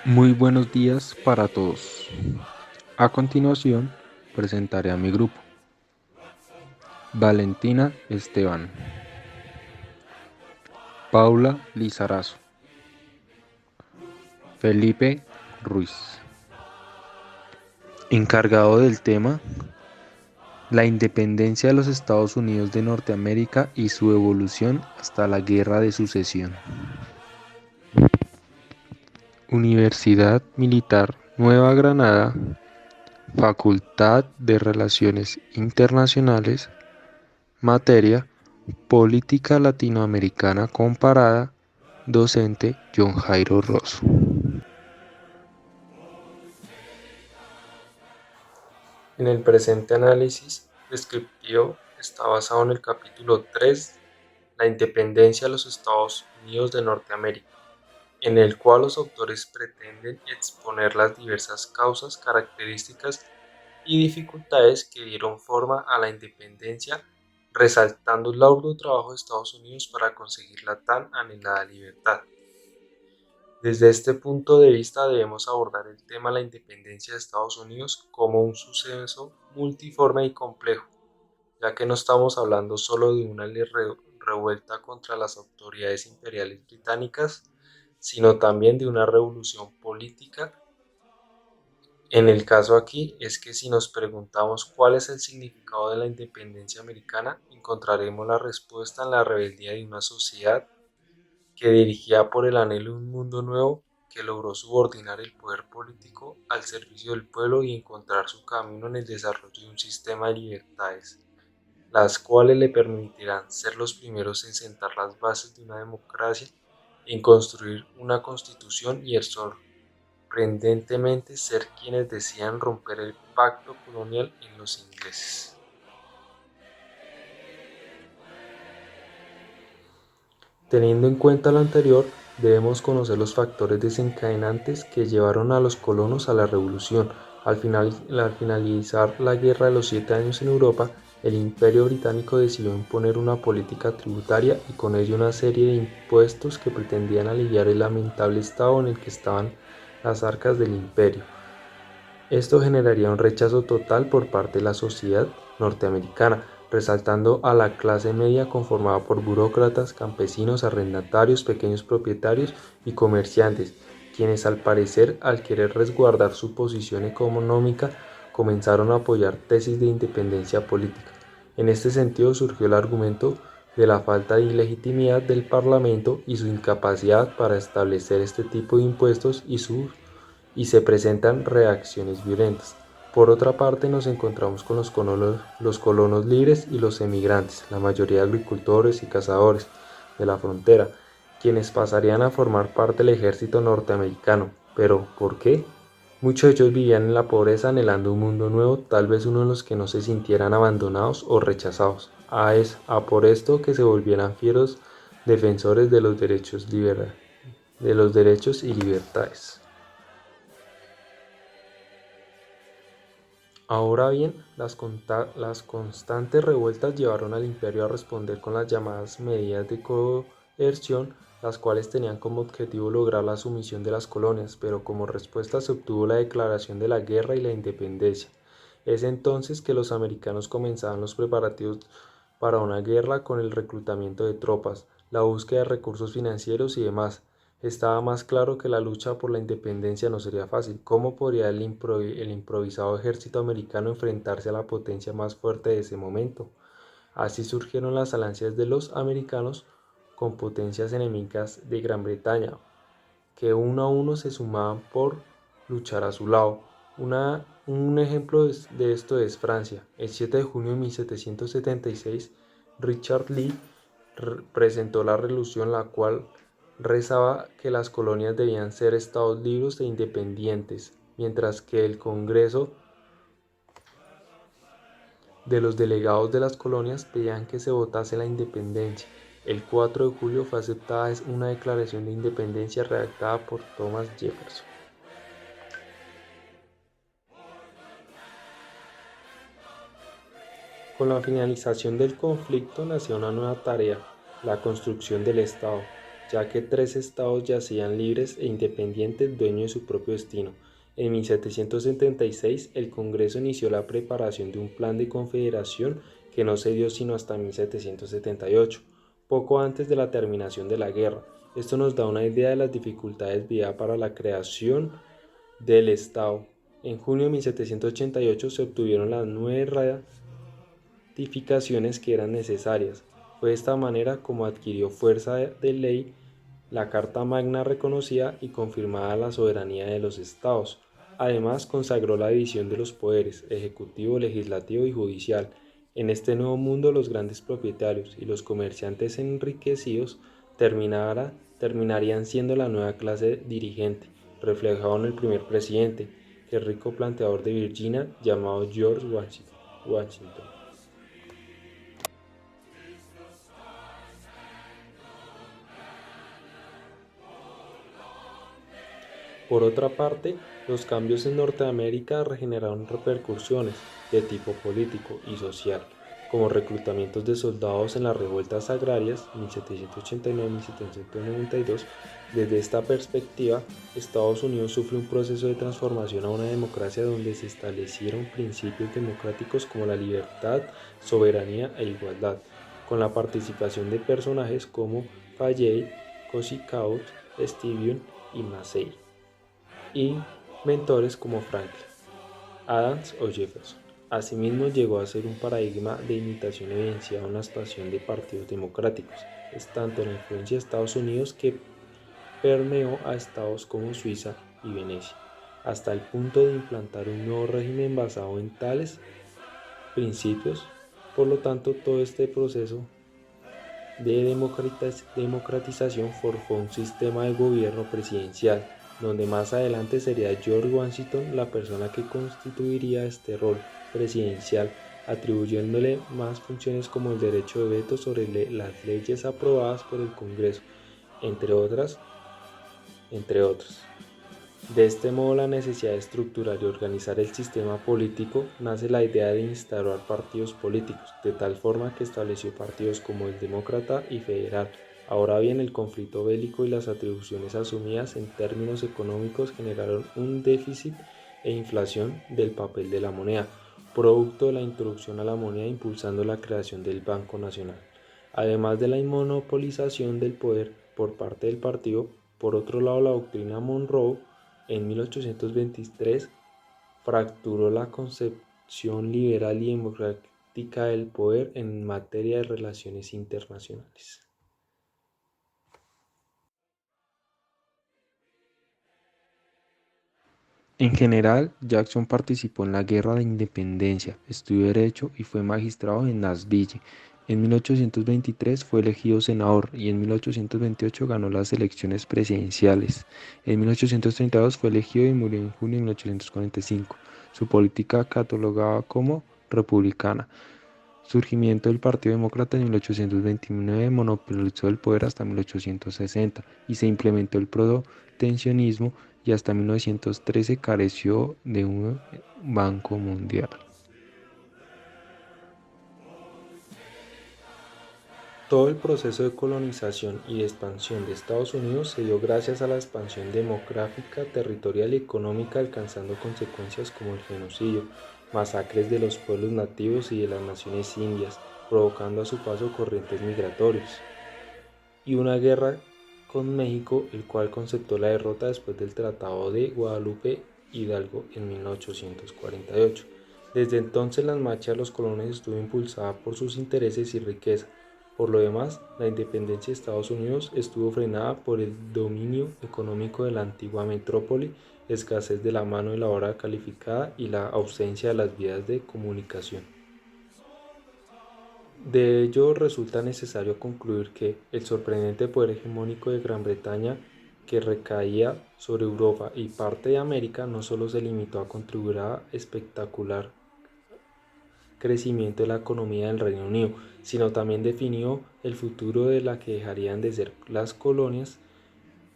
Muy buenos días para todos. A continuación, presentaré a mi grupo. Valentina Esteban, Paula Lizarazo, Felipe Ruiz. Encargado del tema, la independencia de los Estados Unidos de Norteamérica y su evolución hasta la Guerra de Sucesión. Universidad Militar Nueva Granada, Facultad de Relaciones Internacionales, materia Política Latinoamericana Comparada, docente John Jairo Rosso. En el presente análisis descriptivo está basado en el capítulo 3, la independencia de los Estados Unidos de Norteamérica, en el cual los autores pretenden exponer las diversas causas, características y dificultades que dieron forma a la independencia, resaltando el arduo trabajo de Estados Unidos para conseguir la tan anhelada libertad. Desde este punto de vista debemos abordar el tema de la independencia de Estados Unidos como un suceso multiforme y complejo, ya que no estamos hablando solo de una revuelta contra las autoridades imperiales británicas, sino también de una revolución política. En el caso aquí es que si nos preguntamos cuál es el significado de la independencia americana, encontraremos la respuesta en la rebeldía de una sociedad que, dirigida por el anhelo de un mundo nuevo, que logró subordinar el poder político al servicio del pueblo y encontrar su camino en el desarrollo de un sistema de libertades, las cuales le permitirán ser los primeros en sentar las bases de una democracia, en construir una constitución y, sorprendentemente, ser quienes decían romper el pacto colonial en los ingleses. Teniendo en cuenta lo anterior, debemos conocer los factores desencadenantes que llevaron a los colonos a la revolución. Al finalizar la Guerra de los 7 Años en Europa, el Imperio Británico decidió imponer una política tributaria y con ello una serie de impuestos que pretendían aliviar el lamentable estado en el que estaban las arcas del imperio. Esto generaría un rechazo total por parte de la sociedad norteamericana, resaltando a la clase media conformada por burócratas, campesinos, arrendatarios, pequeños propietarios y comerciantes, quienes al querer resguardar su posición económica comenzaron a apoyar tesis de independencia política. En este sentido surgió el argumento de la falta de legitimidad del Parlamento y su incapacidad para establecer este tipo de impuestos y se presentan reacciones violentas. Por otra parte, nos encontramos con los colonos libres y los emigrantes, la mayoría agricultores y cazadores de la frontera, quienes pasarían a formar parte del ejército norteamericano. ¿Pero por qué? Muchos de ellos vivían en la pobreza anhelando un mundo nuevo, tal vez uno en los que no se sintieran abandonados o rechazados. A por esto que se volvieran fieros defensores de los derechos y libertades. Ahora bien, las constantes revueltas llevaron al imperio a responder con las llamadas medidas de coerción, las cuales tenían como objetivo lograr la sumisión de las colonias, pero como respuesta se obtuvo la declaración de la guerra y la independencia. Es entonces que los americanos comenzaban los preparativos para una guerra con el reclutamiento de tropas, la búsqueda de recursos financieros y demás. Estaba más claro que la lucha por la independencia no sería fácil. ¿Cómo podría el improvisado ejército americano enfrentarse a la potencia más fuerte de ese momento? Así surgieron las alianzas de los americanos con potencias enemigas de Gran Bretaña, que uno a uno se sumaban por luchar a su lado. Un ejemplo de esto es Francia. El 7 de junio de 1776, Richard Lee presentó la resolución la cual rezaba que las colonias debían ser estados libres e independientes, mientras que el Congreso de los delegados de las colonias pedían que se votase la independencia. El 4 de julio fue aceptada una declaración de independencia redactada por Thomas Jefferson. Con la finalización del conflicto nació una nueva tarea, la construcción del Estado. ya que 3 estados yacían libres e independientes, dueños de su propio destino. En 1776, el Congreso inició la preparación de un plan de confederación que no se dio sino hasta 1778, poco antes de la terminación de la guerra. Esto nos da una idea de las dificultades vividas para la creación del Estado. En junio de 1788 se obtuvieron las 9 ratificaciones que eran necesarias. Fue de esta manera como adquirió fuerza de ley la Carta Magna reconocía y confirmaba la soberanía de los estados. Además, consagró la división de los poderes, ejecutivo, legislativo y judicial. En este nuevo mundo, los grandes propietarios y los comerciantes enriquecidos terminarían siendo la nueva clase dirigente, reflejado en el primer presidente, el rico planteador de Virginia llamado George Washington. Por otra parte, los cambios en Norteamérica generaron repercusiones de tipo político y social, como reclutamientos de soldados en las revueltas agrarias 1789-1792. Desde esta perspectiva, Estados Unidos sufre un proceso de transformación a una democracia donde se establecieron principios democráticos como la libertad, soberanía e igualdad, con la participación de personajes como Fayette, Cosicao, Stephen y Massey y mentores como Franklin, Adams o Jefferson. Asimismo, llegó a ser un paradigma de imitación evidenciado en la expansión de partidos democráticos. Es tanto la influencia de Estados Unidos que permeó a estados como Suiza y Venecia, hasta el punto de implantar un nuevo régimen basado en tales principios. Por lo tanto, todo este proceso de democratización forjó un sistema de gobierno presidencial, donde más adelante sería George Washington la persona que constituiría este rol presidencial, atribuyéndole más funciones como el derecho de veto sobre las leyes aprobadas por el Congreso, entre otros. De este modo, la necesidad de estructurar y organizar el sistema político nace la idea de instaurar partidos políticos, de tal forma que estableció partidos como el demócrata y federal. Ahora bien, el conflicto bélico y las atribuciones asumidas en términos económicos generaron un déficit e inflación del papel de la moneda, producto de la introducción a la moneda impulsando la creación del Banco Nacional. Además de la inmonopolización del poder por parte del partido, por otro lado, la doctrina Monroe en 1823 fracturó la concepción liberal y democrática del poder en materia de relaciones internacionales. En general, Jackson participó en la Guerra de Independencia, estudió Derecho y fue magistrado en Nashville. En 1823 fue elegido senador y en 1828 ganó las elecciones presidenciales. En 1832 fue elegido y murió en junio de 1845. Su política catalogada como republicana. Surgimiento del Partido Demócrata en 1829 monopolizó el poder hasta 1860 y se implementó el proteccionismo y hasta 1913 careció de un banco mundial. Todo el proceso de colonización y de expansión de Estados Unidos se dio gracias a la expansión demográfica, territorial y económica, alcanzando consecuencias como el genocidio, masacres de los pueblos nativos y de las naciones indias, provocando a su paso corrientes migratorios, y una guerra con México, el cual conceptó la derrota después del Tratado de Guadalupe Hidalgo en 1848. Desde entonces, la marcha de los colonos estuvo impulsada por sus intereses y riqueza. Por lo demás, la independencia de Estados Unidos estuvo frenada por el dominio económico de la antigua metrópoli, escasez de la mano de obra calificada y la ausencia de las vías de comunicación. De ello resulta necesario concluir que el sorprendente poder hegemónico de Gran Bretaña, que recaía sobre Europa y parte de América, no solo se limitó a contribuir a espectacular crecimiento de la economía del Reino Unido, sino también definió el futuro de la que dejarían de ser las colonias.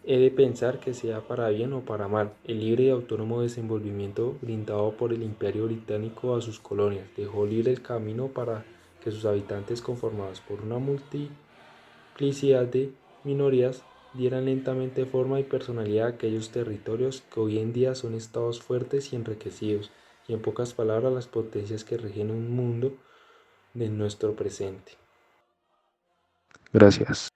He de pensar que sea para bien o para mal, el libre y autónomo desenvolvimiento brindado por el Imperio Británico a sus colonias dejó libre el camino para que sus habitantes, conformados por una multiplicidad de minorías, dieran lentamente forma y personalidad a aquellos territorios que hoy en día son estados fuertes y enriquecidos, y en pocas palabras las potencias que rigen un mundo de nuestro presente. Gracias.